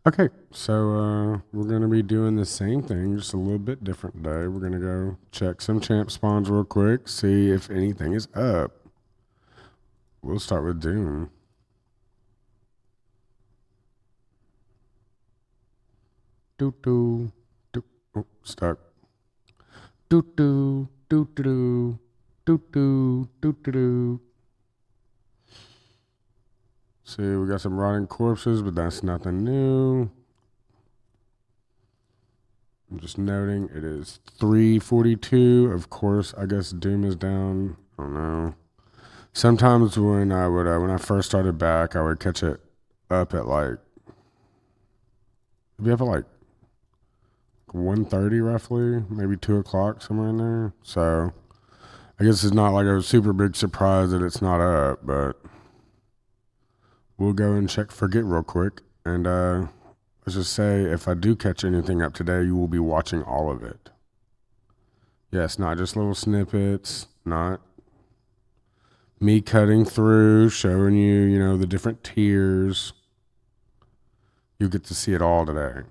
Okay, so we're gonna be doing the same thing, just a little bit different day. We're gonna go check some champ spawns real quick, see if anything is up. We'll start with Doom. Doo doo doo. Oh, stuck. Doo doo doo doo doo doo doo doo doo. See, we got some rotting corpses, but that's nothing new. I'm just noting it is 3:42. Of course, I guess Doom is down. I don't know. Sometimes when I first started back, I would catch it up at like we have at like 1:30 roughly, maybe 2 o'clock somewhere in there. So I guess it's not like a super big surprise that it's not up, but we'll go and check forget real quick. And let's just say if I do catch anything up today, you will be watching all of it. Yes, not just little snippets, not me cutting through, showing you, the different tiers. You get to see it all today.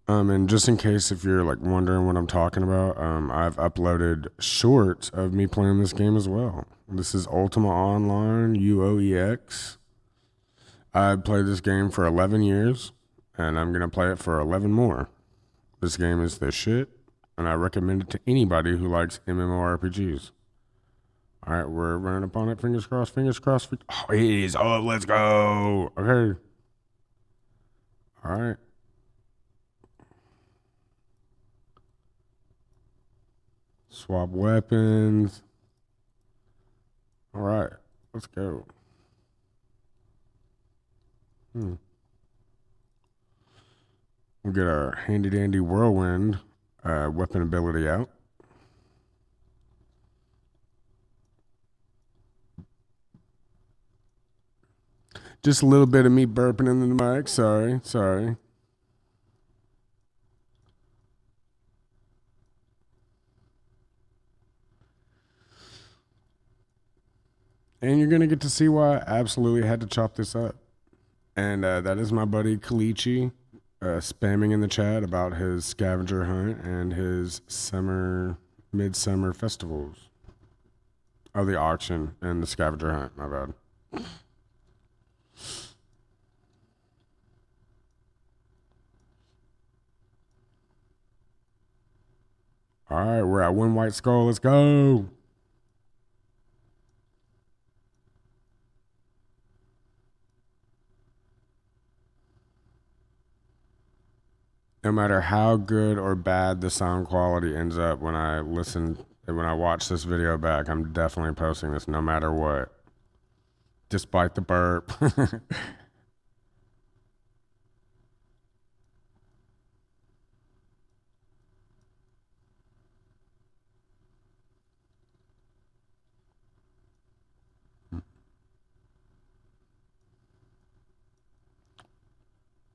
And just in case if you're like wondering what I'm talking about, I've uploaded shorts of me playing this game as well. This is Ultima Online UOEX. I played this game for 11 years, and I'm gonna play it for 11 more. This game is the shit, and I recommend it to anybody who likes MMORPGs. All right, we're running up on it. Fingers crossed. Fingers crossed. Oh, it is. Oh, let's go. Okay. All right. Swap weapons. All right. Let's go. Hmm. We'll get our handy dandy whirlwind weapon ability out. Just a little bit of me burping in the mic. Sorry, sorry. And you're gonna get to see why I absolutely had to chop this up. And that is my buddy Kalichi spamming in the chat about his scavenger hunt and his midsummer festivals. Oh, the auction and the scavenger hunt. My bad. All right, we're at one white skull. Let's go. No matter how good or bad the sound quality ends up when I watch this video back, I'm definitely posting this no matter what. Despite the burp.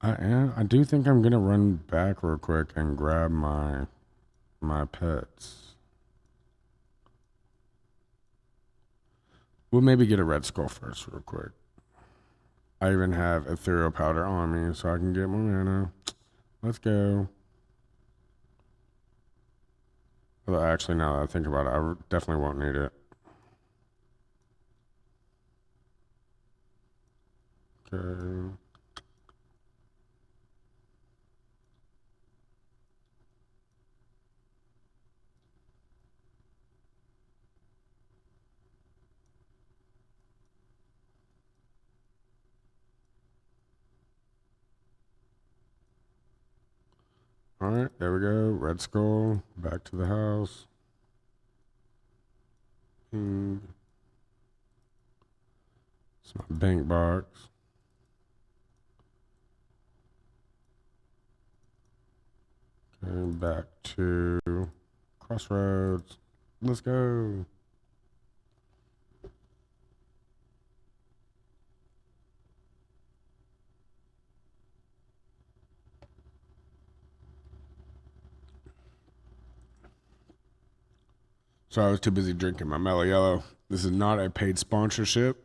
I do think I'm gonna run back real quick and grab my pets. We'll maybe get a red skull first, real quick. I even have ethereal powder on me, so I can get more mana. Let's go. Well, actually, now that I think about it, I definitely won't need it. Okay. All right, there we go. Red skull. Back to the house. It's my bank box. Okay, back to Crossroads. Let's go. So I was too busy drinking my Mellow Yellow. This is not a paid sponsorship.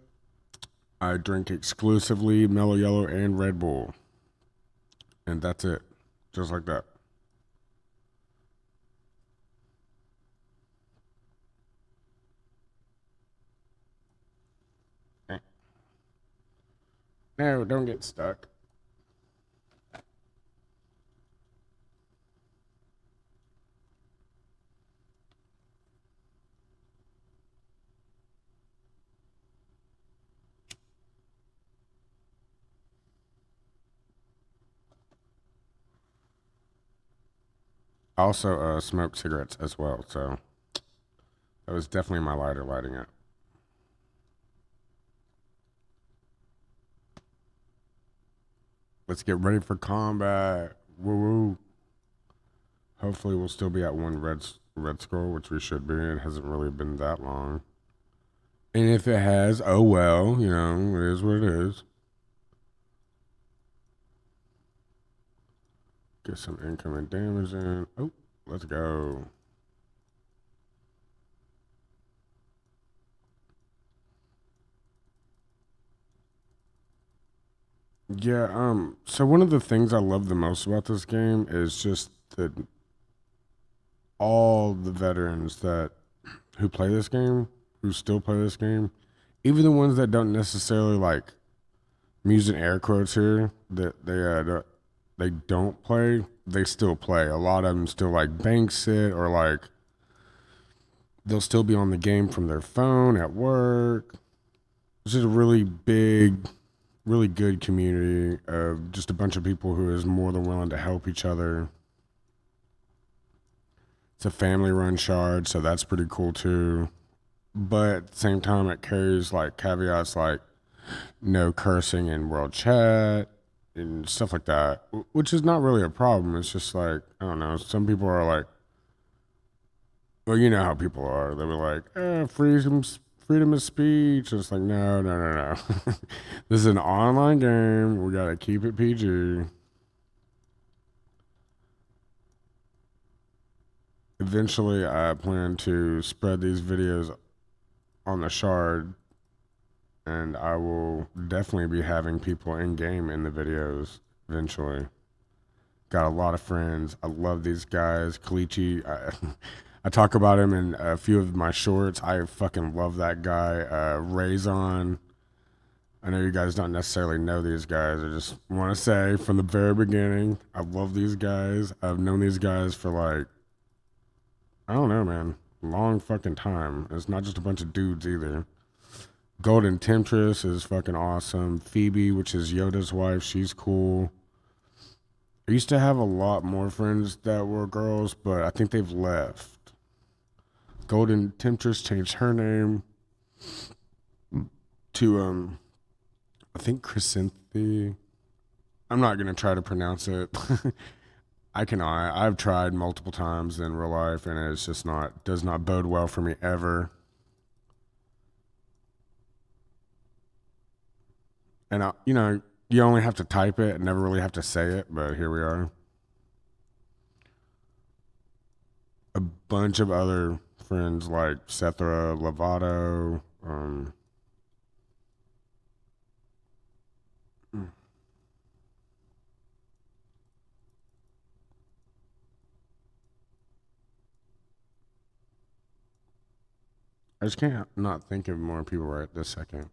I drink exclusively Mellow Yellow and Red Bull. And that's it. Just like that. No, don't get stuck. I also smoke cigarettes as well, so that was definitely my lighter lighting it. Let's get ready for combat. Woo woo. Hopefully, we'll still be at one red scroll, which we should be. It hasn't really been that long. And if it has, oh well, you know, it is what it is. Get some incoming damage in. Oh, let's go. Yeah, so one of the things I love the most about this game is just that all the veterans that who play this game, who still play this game, even the ones that don't necessarily like, I'm using air quotes here, that they don't play, they still play. A lot of them still like bank sit, or like they'll still be on the game from their phone at work. It's just a really big, really good community of just a bunch of people who is more than willing to help each other. It's a family run shard, so that's pretty cool too. But at the same time, it carries like caveats like no cursing in world chat and stuff like that, which is not really a problem. It's just like, I don't know. Some people are like, well, you know how people are. They were like, freedom of speech. It's like, no, no, no, no. This is an online game. We gotta keep it PG. Eventually, I plan to spread these videos on the shard, and I will definitely be having people in game in the videos eventually. Got a lot of friends. I love these guys. Kalichi, I talk about him in a few of my shorts. I fucking love that guy. Raison. I know you guys don't necessarily know these guys. I just want to say from the very beginning, I love these guys. I've known these guys for like, I don't know, man, long fucking time. It's not just a bunch of dudes either. Golden Temptress is fucking awesome. Phoebe, which is Yoda's wife, she's cool. I used to have a lot more friends that were girls, but I think they've left. Golden Temptress changed her name to I think Chrysanthe. I'm not gonna try to pronounce it. I cannot. I've tried multiple times in real life, and it's just not does not bode well for me ever. And you know, you only have to type it and never really have to say it. But here we are. A bunch of other friends like Sethra Lovato. I just can't not think of more people right this second.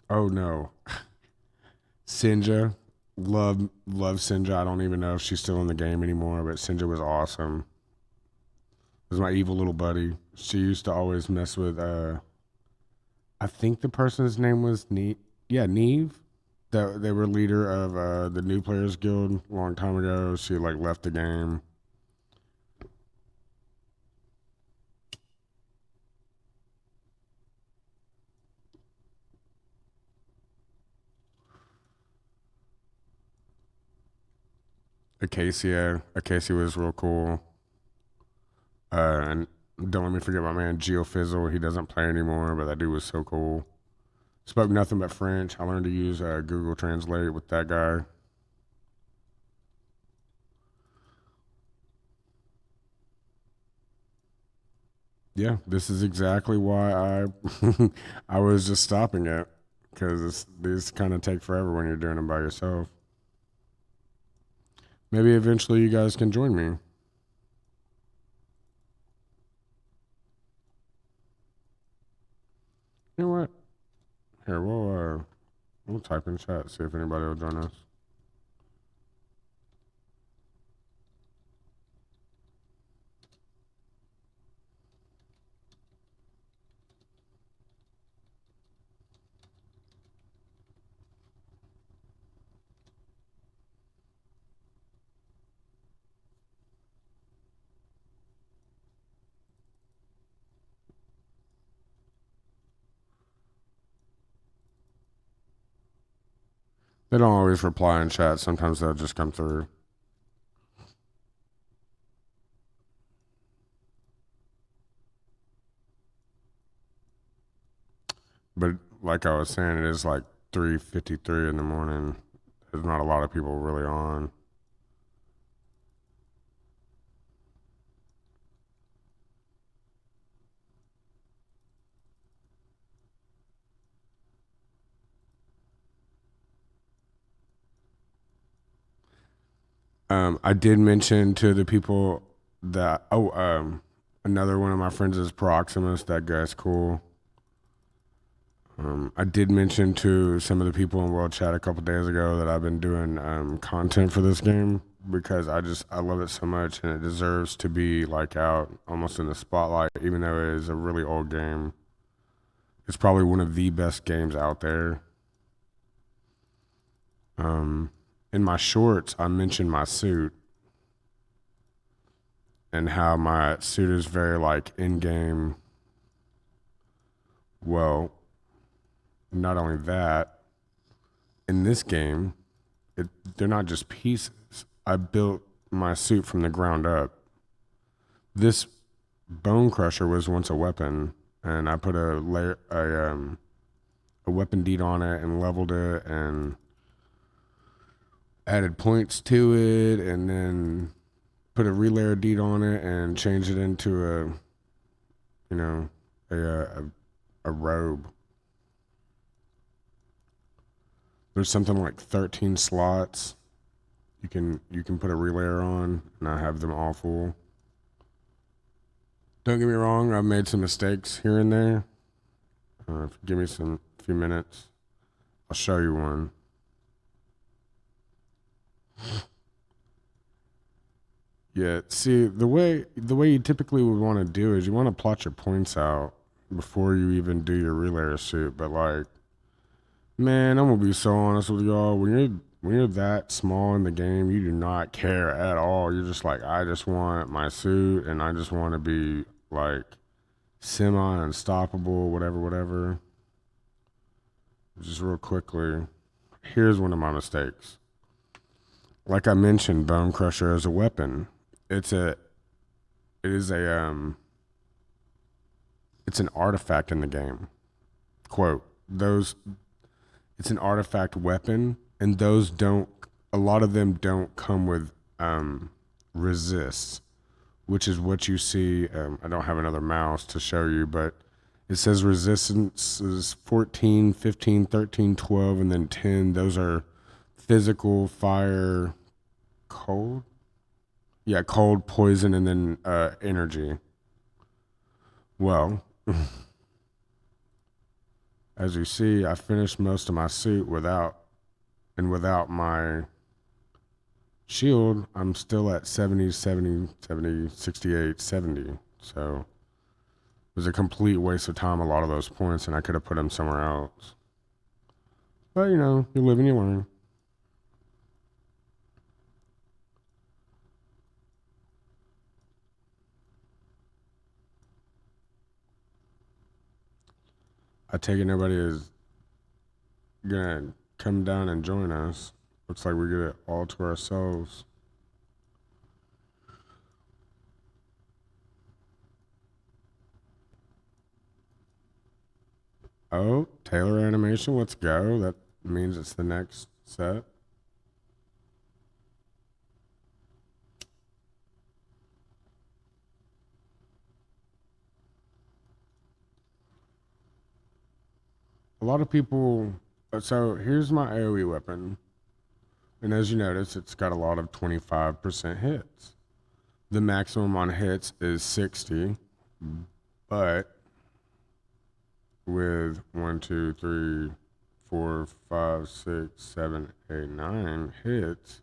Oh no, Sinja. Love Sinja. I don't even know if she's still in the game anymore, but Sinja was awesome. It was my evil little buddy. She used to always mess with I think the person's name was Neve. Yeah, Neve. That they were leader of the New Players Guild a long time ago. She like left the game. Acacia was real cool. And don't let me forget my man Geofizzle. He doesn't play anymore, but that dude was so cool. Spoke nothing but French. I learned to use Google Translate with that guy. Yeah, this is exactly why I was just stopping it because these kind of take forever when you're doing them by yourself. Maybe eventually you guys can join me. You know what? Here, we'll type in chat, see if anybody will join us. They don't always reply in chat. Sometimes they'll just come through. But like I was saying, it is like 3:53 in the morning. There's not a lot of people really on. I did mention to the people that another one of my friends is Proximus. That guy's cool. I did mention to some of the people in World Chat a couple days ago that I've been doing content for this game because I love it so much and it deserves to be like out almost in the spotlight, even though it is a really old game. It's probably one of the best games out there. In my shorts, I mentioned my suit and how my suit is very like in game. Well, not only that, in this game, they're not just pieces. I built my suit from the ground up. This bone crusher was once a weapon, and I put a weapon deed on it and leveled it and added points to it, and then put a relayer deed on it and changed it into you know a a, a robe. There's something like 13 slots you can put a relayer on, and I have them all full. Don't get me wrong, I've made some mistakes here and there. Give me some few minutes, I'll show you one. Yeah, see the way you typically would want to do is you want to plot your points out before you even do your relayer suit. But like, man, I'm gonna be so honest with y'all. When you're that small in the game, you do not care at all. You're just like, I just want my suit and I just want to be like semi unstoppable, whatever, whatever. Just real quickly, here's one of my mistakes. Like I mentioned, Bone Crusher as a weapon. It's a it is a it's an artifact in the game. Quote, those it's an artifact weapon, and those don't a lot of them don't come with resists, which is what you see. I don't have another mouse to show you, but it says resistance is 14, 15, 13, 12, and then 10. Those are physical, fire, cold. Yeah, cold, poison, and then energy. Well, as you see, I finished most of my suit without my shield. I'm still at 70, 70, 70, 68, 70. So it was a complete waste of time, a lot of those points, and I could have put them somewhere else. But you live and you learn. I take it nobody is gonna come down and join us. Looks like we get it all to ourselves. Oh, Taylor animation. Let's go. That means it's the next set. A lot of people. So here's my AoE weapon. And as you notice, it's got a lot of 25% hits. The maximum on hits is 60, but with 1, 2, 3, 4, 5, 6, 7, 8, 9 hits,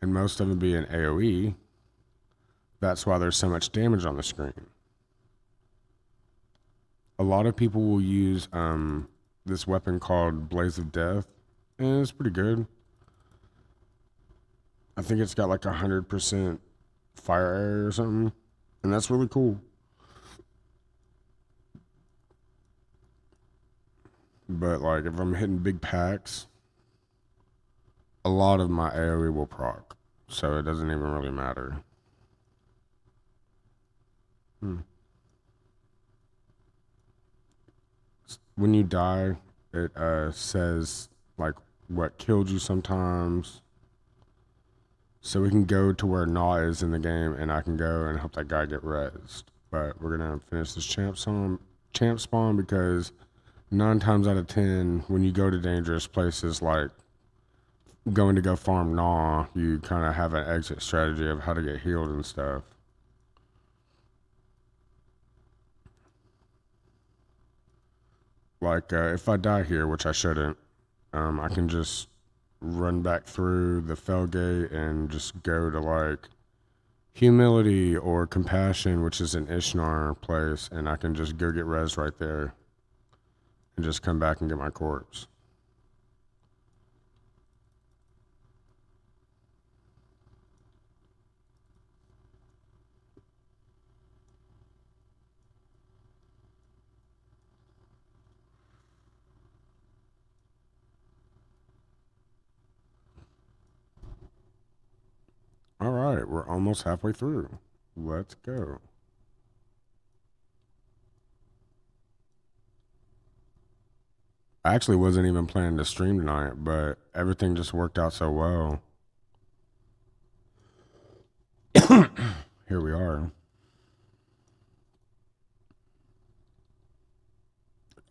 and most of them being AoE, that's why there's so much damage on the screen. A lot of people will use this weapon called Blaze of Death, and it's pretty good. I think it's got like 100% fire area or something, and that's really cool. But like if I'm hitting big packs, a lot of my AoE will proc, so it doesn't even really matter. Hmm. When you die, it says like what killed you sometimes. So we can go to where Naw is in the game, and I can go and help that guy get rezzed. But we're gonna finish this champ spawn because 9 times out of 10, when you go to dangerous places like going to go farm Naw, you kind of have an exit strategy of how to get healed and stuff. Like if I die here, which I shouldn't, I can just run back through the fell gate and just go to like humility or compassion, which is an Ishnar place, and I can just go get res right there and just come back and get my corpse. All right, we're almost halfway through. Let's go. I actually wasn't even planning to stream tonight, but everything just worked out so well. Here we are.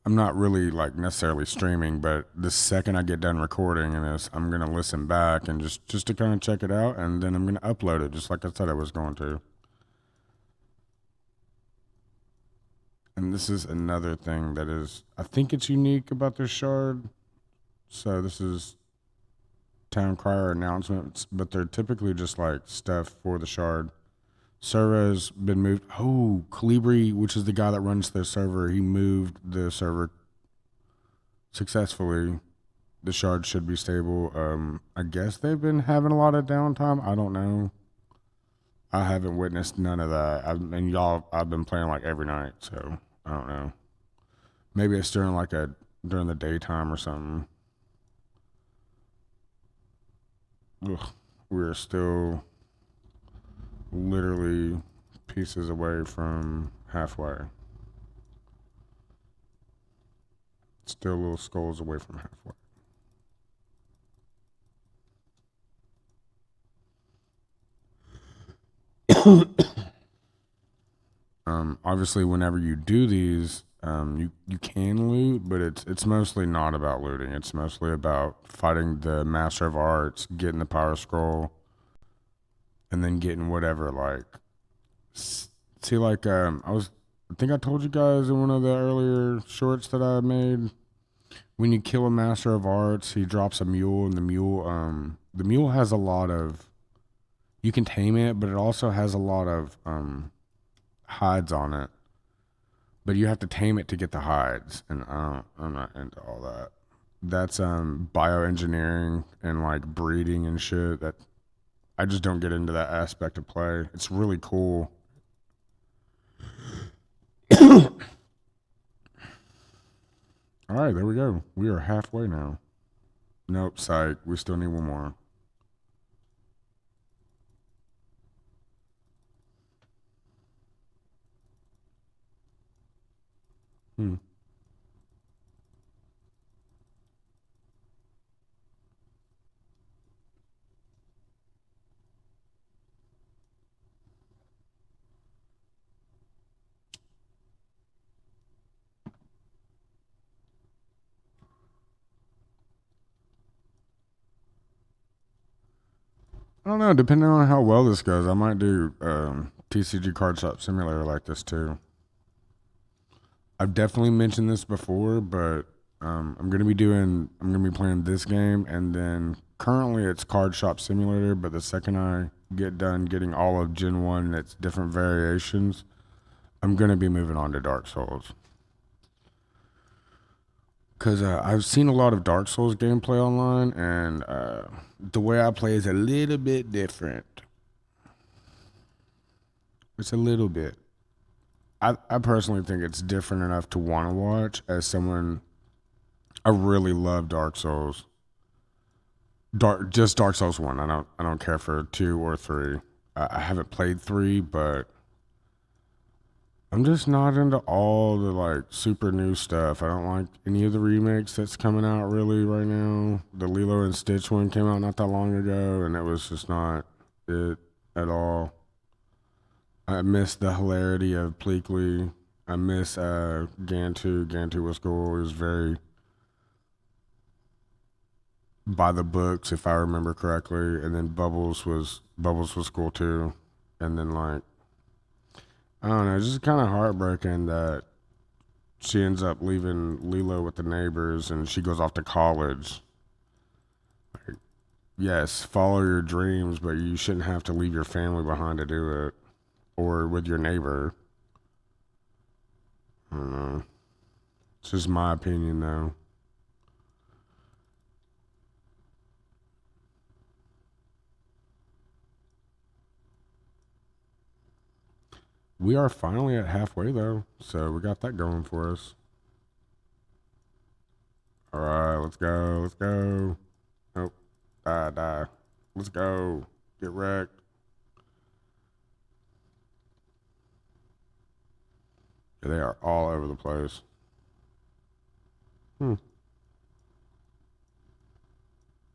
I'm not really like necessarily streaming, but the second I get done recording this, I'm gonna listen back and just to kind of check it out, and then I'm gonna upload it, just like I said I was going to. And this is another thing that is, I think it's unique about this shard. So this is town crier announcements, but they're typically just like stuff for the shard. Server has been moved. Oh, Calibri, which is the guy that runs the server, he moved the server successfully. The shard should be stable. I guess they've been having a lot of downtime. I don't know. I haven't witnessed none of that. And y'all, I've been playing like every night, so I don't know. Maybe it's during the daytime or something. Ugh, we're still literally pieces away from halfway. Still little skulls away from halfway. Obviously, whenever you do these, you can loot, but it's mostly not about looting. It's mostly about fighting the Master of Arts, getting the Power Scroll, and then getting whatever. Like, see, like I think I told you guys in one of the earlier shorts that I made. When you kill a Master of Arts, he drops a mule, and the mule has a lot of. You can tame it, but it also has a lot of hides on it. But you have to tame it to get the hides, and I'm not into all that. That's bioengineering and like breeding and shit. That I just don't get into that aspect of play. It's really cool. All right, there we go. We are halfway now. Nope, psych. We still need one more. Hmm. I don't know. Depending on how well this goes, I might do TCG Card Shop Simulator like this too. I've definitely mentioned this before, but I'm gonna be doing. I'm gonna be playing this game, and then currently it's Card Shop Simulator. But the second I get done getting all of Gen One and its different variations, I'm gonna be moving on to Dark Souls. Cause I've seen a lot of Dark Souls gameplay online, and the way I play is a little bit different. It's a little bit. I personally think it's different enough to want to watch as someone. I really love Dark Souls. Just Dark Souls 1. I don't care for 2 or 3. I haven't played 3, but I'm just not into all the like super new stuff. I don't like any of the remakes that's coming out really right now. The Lilo and Stitch one came out not that long ago, and it was just not it at all. I miss the hilarity of Pleakley. I miss Gantu. Gantu was cool. It was very by the books, if I remember correctly. And then Bubbles was cool too. And then like I don't know, it's just kind of heartbreaking that she ends up leaving Lilo with the neighbors and she goes off to college. Like, yes, follow your dreams, but you shouldn't have to leave your family behind to do it, or with your neighbor. I don't know. It's just my opinion, though. We are finally at halfway, though, so we got that going for us. All right, let's go. Let's go. Nope. Die, die. Let's go. Get wrecked. Yeah, they are all over the place. Hmm.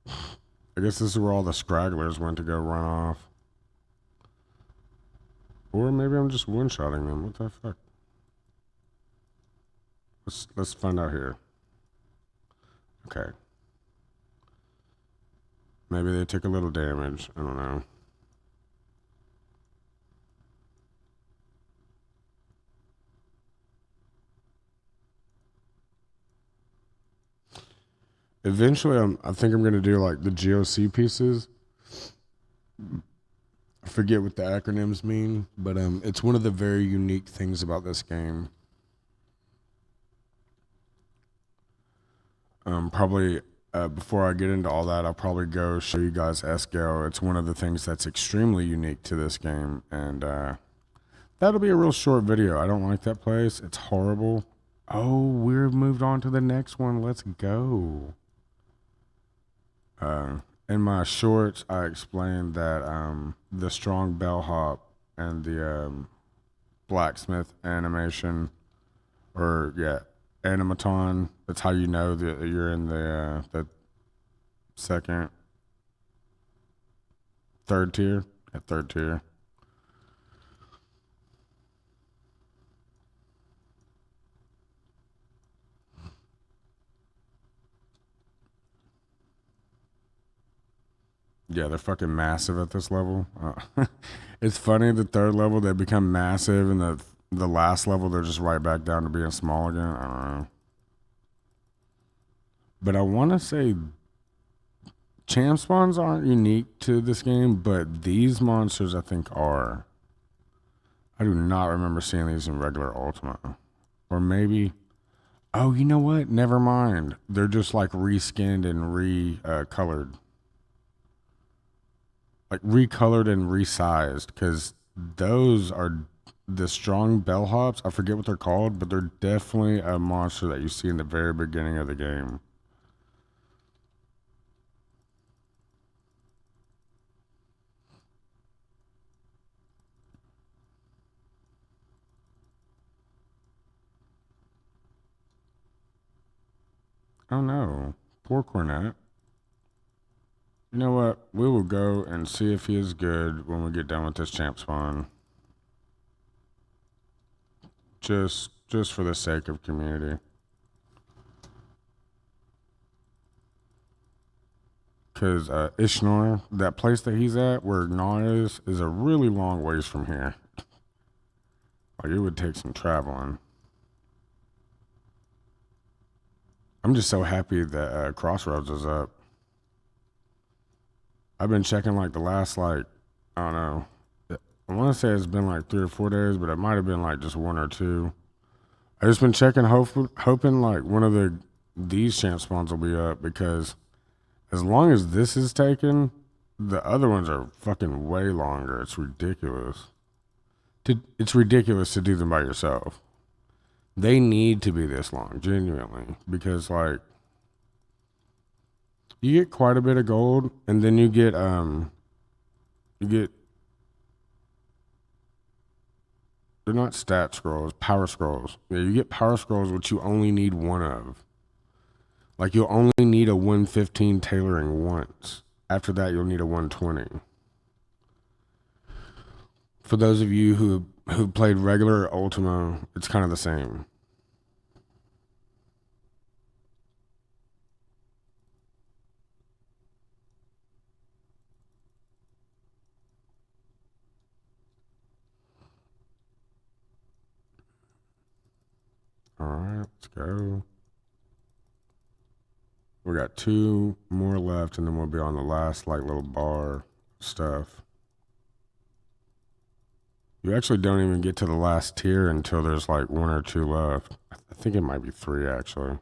I guess this is where all the scragglers went to go run off. Or maybe I'm just one-shotting them. What the fuck? Let's find out here. Okay. Maybe they took a little damage. I don't know. Eventually, I think I'm gonna do like the GOC pieces. I forget what the acronyms mean, but it's one of the very unique things about this game. Probably before I get into all that, I'll probably go show you guys Esco. It's one of the things that's extremely unique to this game, and that'll be a real short video. I don't like that place. It's horrible. Oh, we're moved on to the next one. Let's go. In my shorts, I explained that the strong bellhop and the blacksmith animation, or yeah, animaton. That's how you know that you're in the second, third tier. At third tier. Yeah, they're fucking massive at this level. It's funny the third level they become massive, and the last level they're just right back down to being small again. I don't know. But I want to say champ spawns aren't unique to this game, but these monsters I think are. I do not remember seeing these in regular Ultima. Or maybe. Oh, you know what? Never mind. They're just like reskinned and recolored. Like recolored and resized. Because those are the strong bellhops. I forget what they're called, but they're definitely a monster that you see in the very beginning of the game. Oh no. Poor Cornet. You know what? We will go and see if he is good when we get done with this champ spawn. Just for the sake of community. because Ishnor, that place that he's at, where Gnar is a really long ways from here. Like, it would take some traveling. I'm just so happy that Crossroads is up. I've been checking like the last like I don't know. I want to say it's been like 3 or 4 days, but it might have been like just 1 or 2. I just been checking, hoping like one of these champ spawns will be up because as long as this is taken, the other ones are fucking way longer. It's ridiculous. It's ridiculous to do them by yourself. They need to be this long, genuinely, because like you get quite a bit of gold, and then you get they're not stat scrolls, power scrolls. Yeah, you get power scrolls, which you only need one of. Like you'll only need a 115 tailoring once. After that, you'll need a 120. For those of you who played regular Ultima, it's kind of the same. All right, let's go. We got 2 more left, and then we'll be on the last like little bar stuff. You actually don't even get to the last tier until there's like 1 or 2 left. I think it might be 3 actually.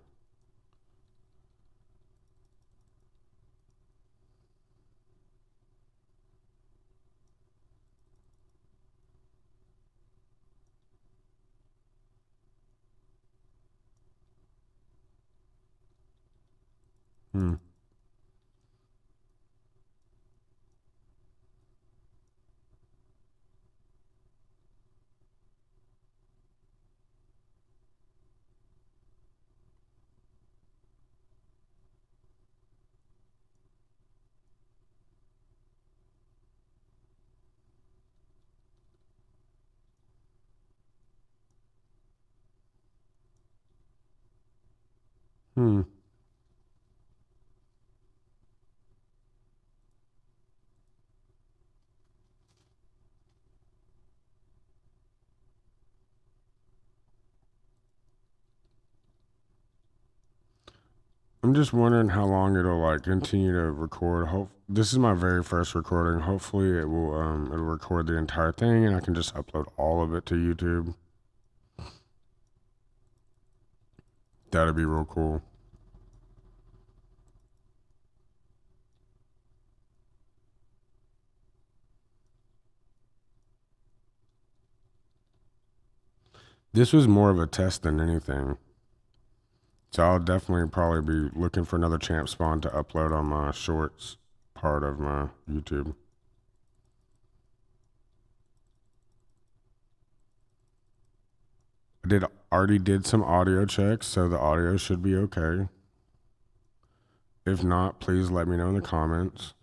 Hmm. Hmm. I'm just wondering how long it'll like continue to record. Hope this is my very first recording. Hopefully it'll record the entire thing and I can just upload all of it to YouTube. That'd be real cool. This was more of a test than anything. So I'll definitely probably be looking for another champ spawn to upload on my shorts part of my YouTube. I already did some audio checks, so the audio should be okay. If not, please let me know in the comments.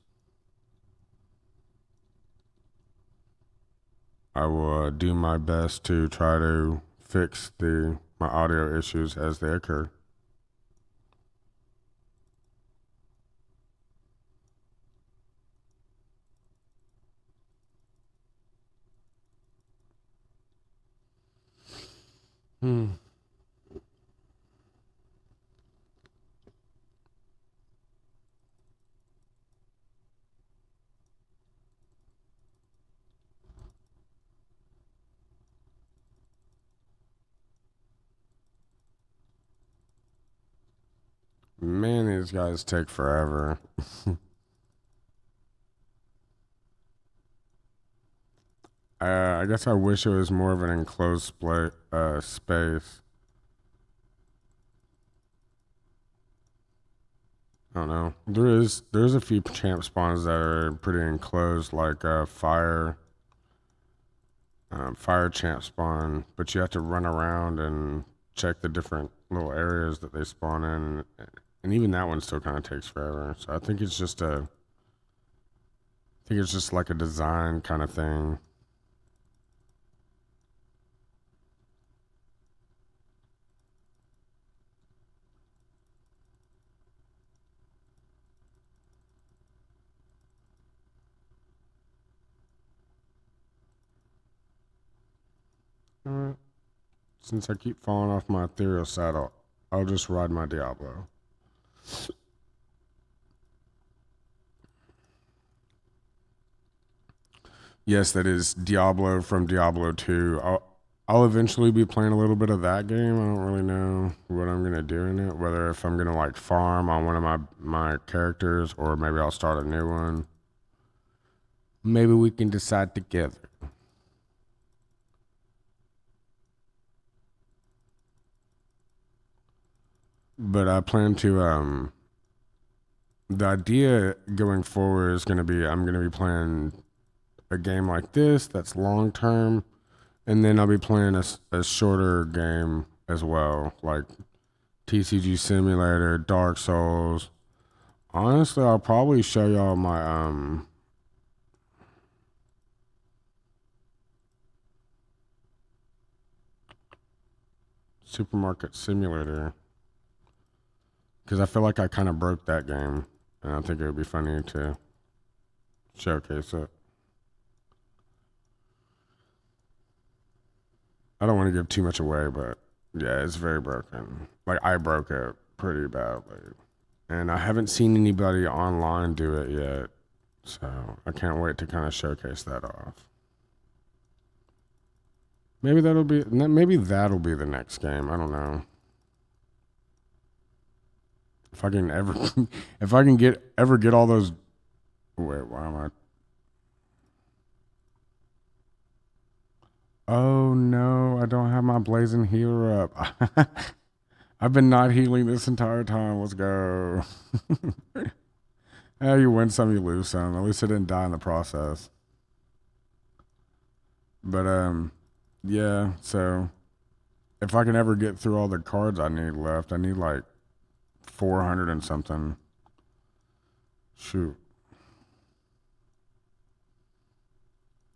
I will do my best to try to fix my audio issues as they occur. Hmm. Man, these guys take forever. I guess I wish it was more of an enclosed space. I don't know. There's a few champ spawns that are pretty enclosed, like fire champ spawn, but you have to run around and check the different little areas that they spawn in, and even that one still kind of takes forever. So I think it's just like a design kind of thing. You know what? Since I keep falling off my ethereal saddle, I'll just ride my Diablo. Yes, that is Diablo from Diablo 2. I'll eventually be playing a little bit of that game. I don't really know what I'm gonna do in it. Whether if I'm gonna like farm on one of my characters or maybe I'll start a new one. Maybe we can decide together. But I plan to the idea going forward is gonna be I'm gonna be playing a game like this that's long term, and then I'll be playing a shorter game as well, like TCG Simulator, Dark Souls. Honestly, I'll probably show y'all my Supermarket Simulator because I feel like I kind of broke that game, and I think it would be funny to showcase it. I don't want to give too much away, but yeah, it's very broken. Like I broke it pretty badly, and I haven't seen anybody online do it yet. So I can't wait to kind of showcase that off. Maybe that'll be the next game. I don't know if I can ever if I can get all those. Wait, why am I? Oh no, I don't have my blazing healer up. I've been not healing this entire time. Let's go. Yeah, you win some, you lose some. At least I didn't die in the process. But yeah. So if I can ever get through all the cards I need left, I need like 400 and something. Shoot.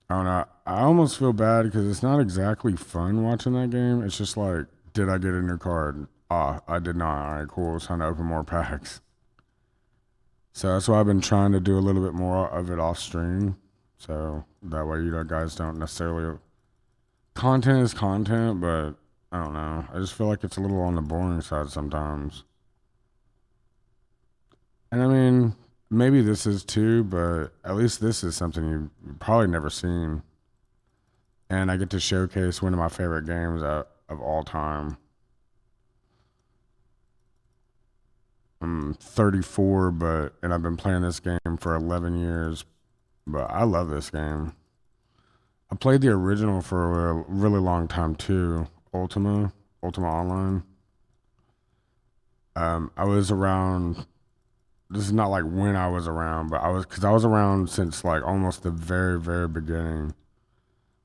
I don't know. I almost feel bad because it's not exactly fun watching that game. It's just like, did I get a new card? Ah, I did not. All right, cool. It's time to open more packs. So that's why I've been trying to do a little bit more of it off stream. So that way, guys don't necessarily. Content is content, but I don't know. I just feel like it's a little on the boring side sometimes. And I mean, maybe this is too, but at least this is something you've probably never seen. And I get to showcase one of my favorite games of all time. I'm 34, and I've been playing this game for 11 years. But I love this game. I played the original for a really long time too. Ultima Online. I was around. This is not like when I was around, but I was around since like almost the very very beginning.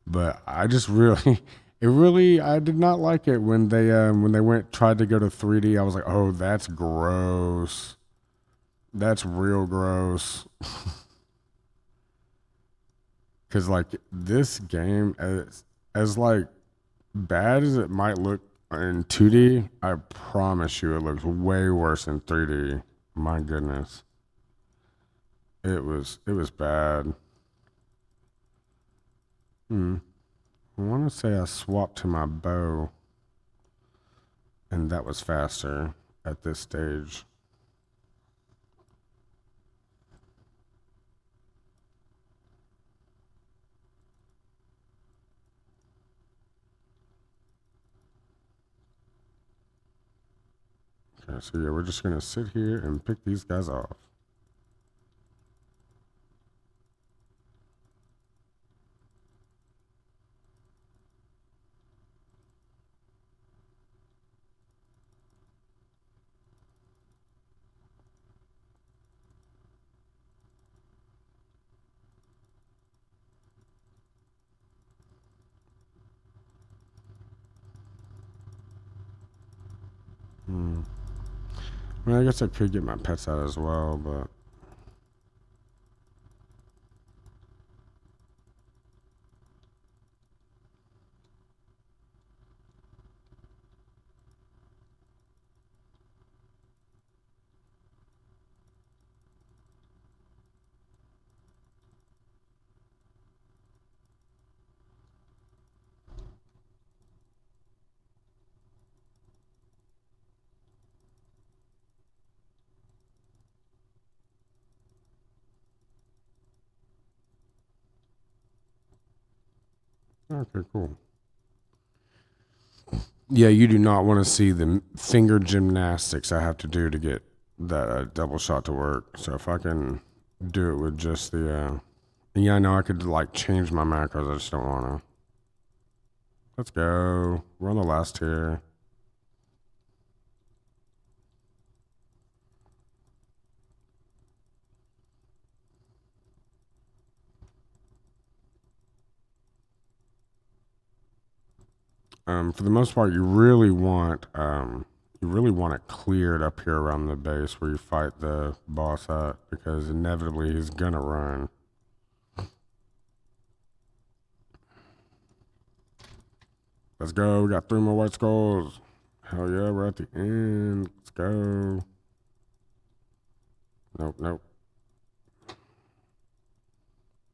But I just really, I did not like it when they went tried to go to 3D. I was like, oh, that's gross. That's real gross. Cause like this game, as like bad as it might look in 2D, I promise you, it looks way worse in 3D. My goodness, it was bad. Hmm. I want to say I swapped to my bow, and that was faster at this stage. Okay, so yeah, we're just gonna sit here and pick these guys off. Hmm. I mean, I guess I could get my pets out as well, but Okay, cool. Yeah, you do not want to see the finger gymnastics I have to do to get that double shot to work. So if I can do it with just the, yeah, I know I could like change my macros. I just don't want to. Let's go. We're on the last tier. For the most part, you really want it cleared up here around the base where you fight the boss at, because inevitably he's gonna run. Let's go. We got 3 more white skulls. Hell yeah, we're at the end. Let's go. Nope, nope.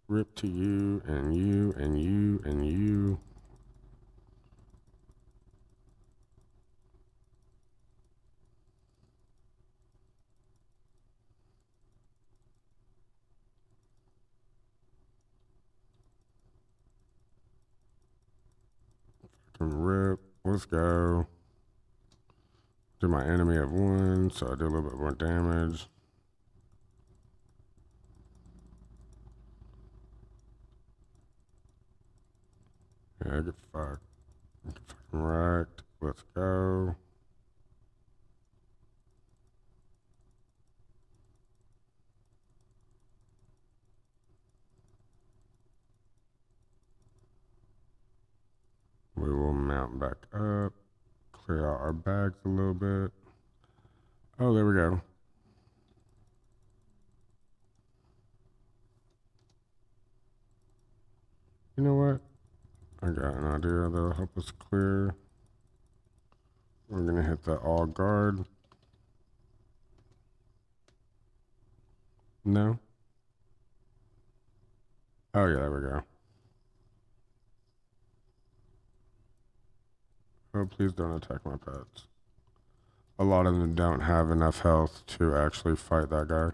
Rip to you and you and you and you. Rip. Let's go. Do my enemy at 1, so I do a little bit more damage. Yeah, get fucked. Get fucking wrecked. Let's go. We will mount back up. Clear out our bags a little bit. Oh, there we go. You know what? I got an idea that'll help us clear. We're gonna hit that all guard. No? Oh yeah, there we go. Oh, please don't attack my pets. A lot of them don't have enough health to actually fight that guy.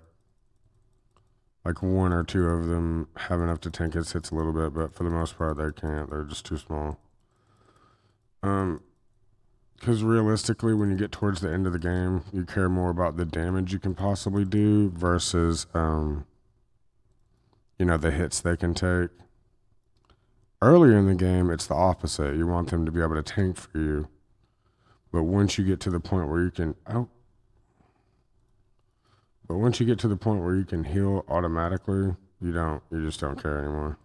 Like 1 or 2 of them have enough to tank his hits a little bit, but for the most part they can't. They're just too small. Because realistically, when you get towards the end of the game, you care more about the damage you can possibly do versus, the hits they can take. Earlier in the game, it's the opposite. You want them to be able to tank for you. But once you get to the point where you can, heal automatically, you just don't care anymore.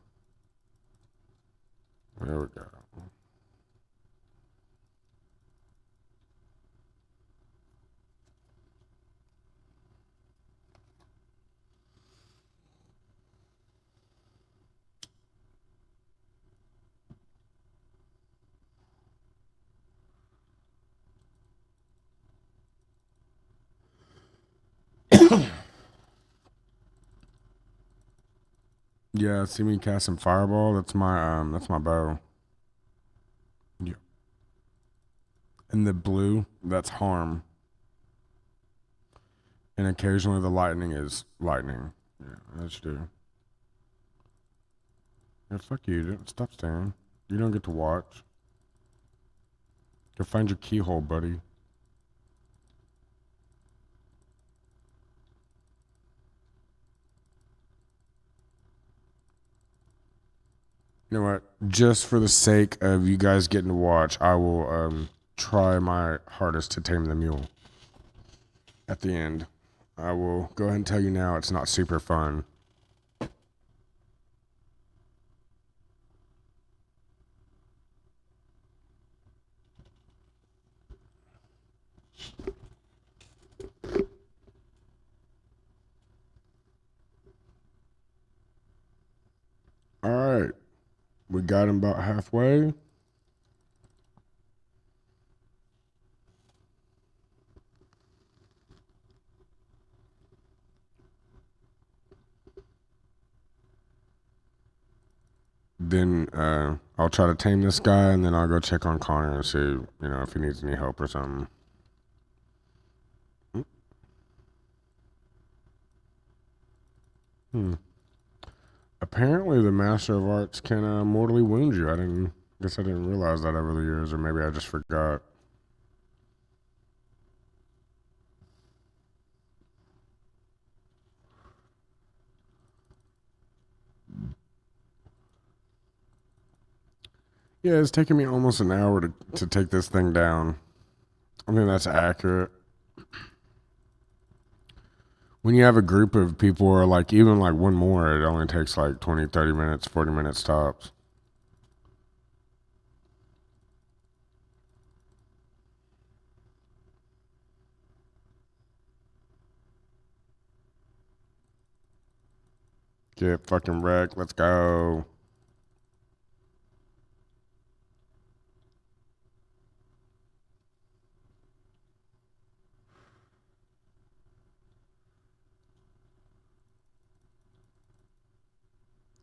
There we go. Yeah, see me casting fireball. That's my bow. Yeah. And the blue, that's harm. And occasionally the lightning is lightning. Yeah, that's true. Yeah, fuck you. Stop staring. You don't get to watch. Go find your keyhole, buddy. You know what? Just for the sake of you guys getting to watch, I will try my hardest to tame the mule. At the end, I will go ahead and tell you now it's not super fun. All right, we got him about halfway. Then I'll try to tame this guy, and then I'll go check on Connor and see, if he needs any help or something. Apparently, the Master of Arts can mortally wound you. Guess I didn't realize that over the years, or maybe I just forgot. Yeah, it's taken me almost an hour to take this thing down. I think that's accurate. When you have a group of people, or like even like one more, it only takes like 20, 30 minutes, 40 minutes tops. Get fucking wrecked. Let's go.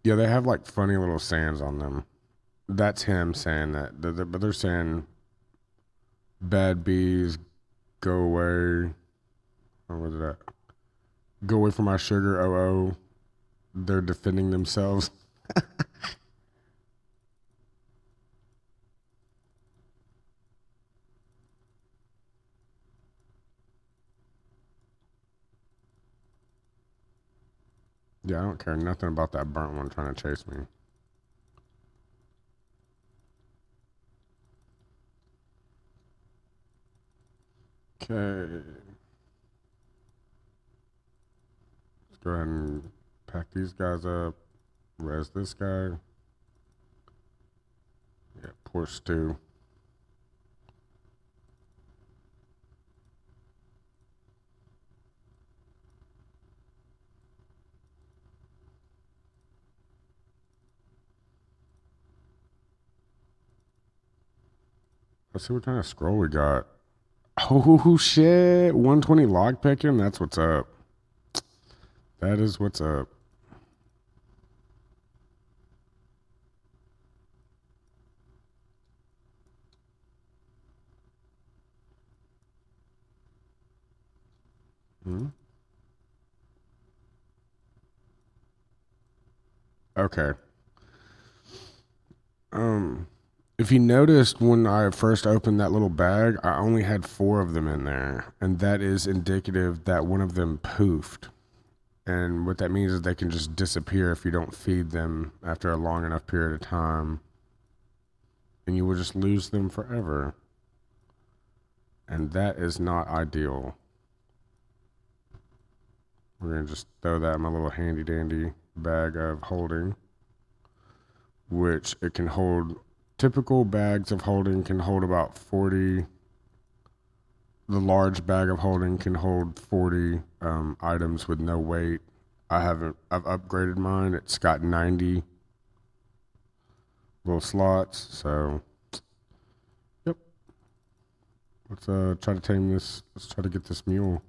Yeah, they have like funny little sayings on them. That's him saying that. But they're saying bad bees go away. Or was that? Go away from my sugar. Oh, oh. They're defending themselves. Yeah, I don't care nothing about that burnt one trying to chase me. Okay. Let's go ahead and pack these guys up. Res this guy. Yeah, poor Stu. Let's see what kind of scroll we got. Oh shit! 120 log picking. That's what's up. That is what's up. Hmm? Okay. Um, if you noticed when I first opened that little bag, I only had four of them in there, and that is indicative that one of them poofed. And what that means is they can just disappear if you don't feed them after a long enough period of time, and you will just lose them forever. And that is not ideal. We're gonna just throw that in my little handy dandy bag of holding, which it can hold. Typical bags of holding can hold about 40. The large bag of holding can hold 40 items with no weight. I've upgraded mine. It's got 90 little slots. So, yep. Let's try to tame this. Let's try to get this mule.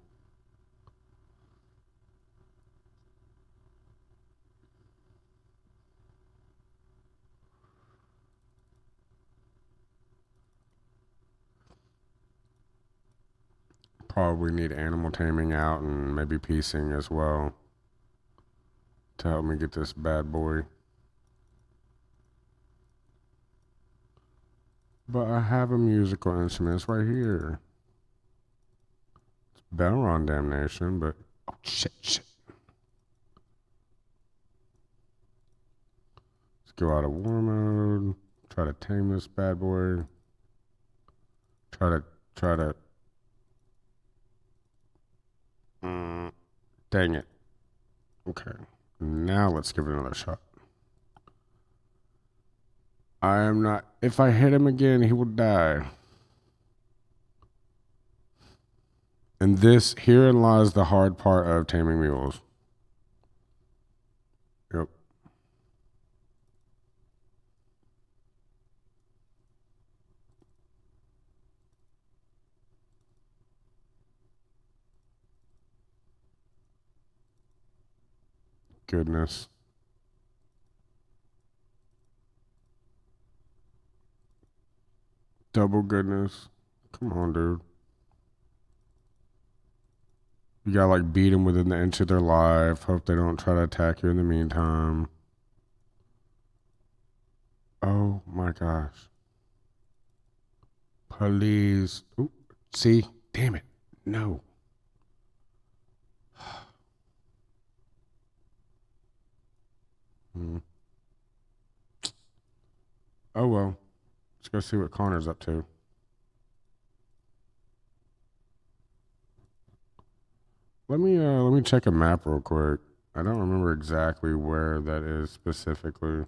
Probably need animal taming out and maybe piecing as well to help me get this bad boy. But I have a musical instrument. It's right here. It's Belron damnation, but oh shit. Let's go out of war mode. Try to tame this bad boy. Try to. Dang it. Okay. Now let's give it another shot. I am not. If I hit him again, he will die. And this herein lies the hard part of taming mules. Yep. Goodness. Double goodness. Come on, dude. You gotta like beat them within the inch of their life. Hope they don't try to attack you in the meantime. my gosh. Please. Ooh, see? Damn it. No. Hmm. Oh well. Let's go see what Connor's up to. Let me check a map real quick. I don't remember exactly where that is specifically.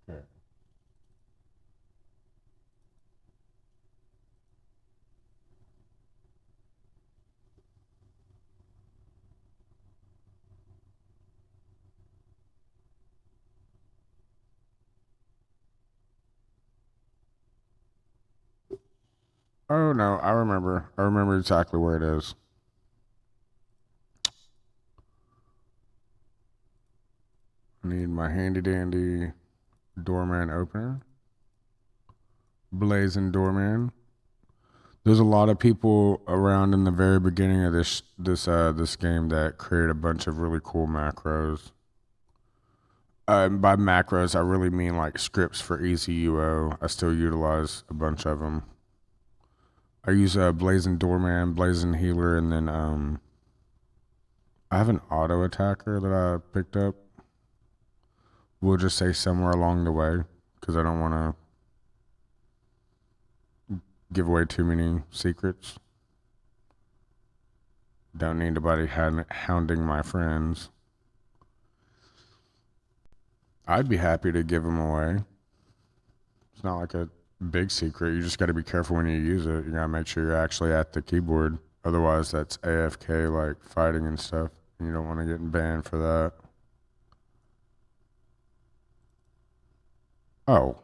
Okay. Oh no, I remember. I remember exactly where it is. I need my handy dandy doorman opener. Blazing doorman. There's a lot of people around in the very beginning of this game that create a bunch of really cool macros. By macros, I really mean like scripts for easy UO. I still utilize a bunch of them. I use a Blazing Doorman, Blazing Healer, and then I have an auto attacker that I picked up. We'll just say somewhere along the way because I don't want to give away too many secrets. Don't need anybody hounding my friends. I'd be happy to give them away. It's not like a big secret. You just got to be careful when you use it. You got to make sure you're actually at the keyboard. Otherwise, that's AFK, like fighting and stuff. And you don't want to get banned for that. Oh.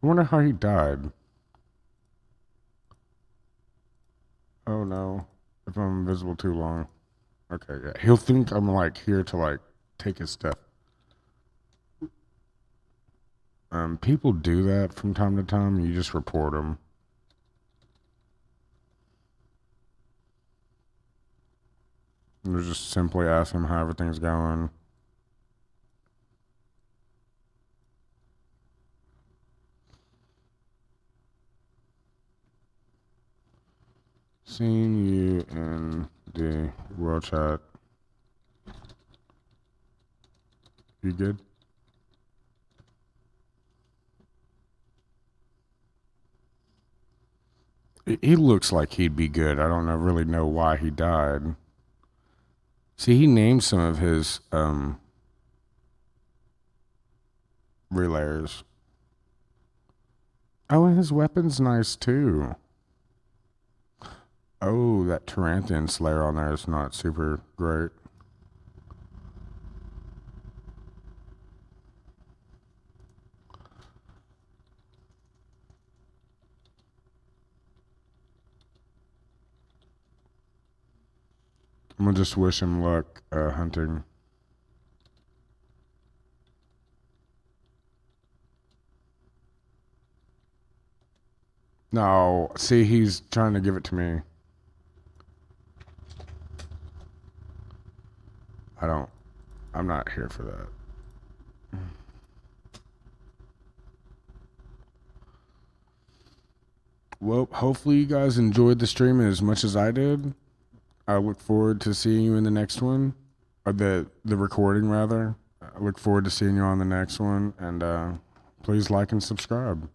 I wonder how he died. Oh no. If I'm invisible too long. Okay, yeah. He'll think I'm like here to like take his stuff. People do that from time to time. You just report them. You just simply ask them how everything's going. Seeing you in the world chat. You good? He looks like he'd be good. I don't know, really know why he died. See, he named some of his relayers. Oh, and his weapon's nice too. Oh, that Taranthian Slayer on there is not super great. I'm gonna just wish him luck hunting. No, see, he's trying to give it to me. I'm not here for that. Well, hopefully you guys enjoyed the stream as much as I did. I look forward to seeing you in the next one, or the recording rather. I look forward to seeing you on the next one, and please like and subscribe.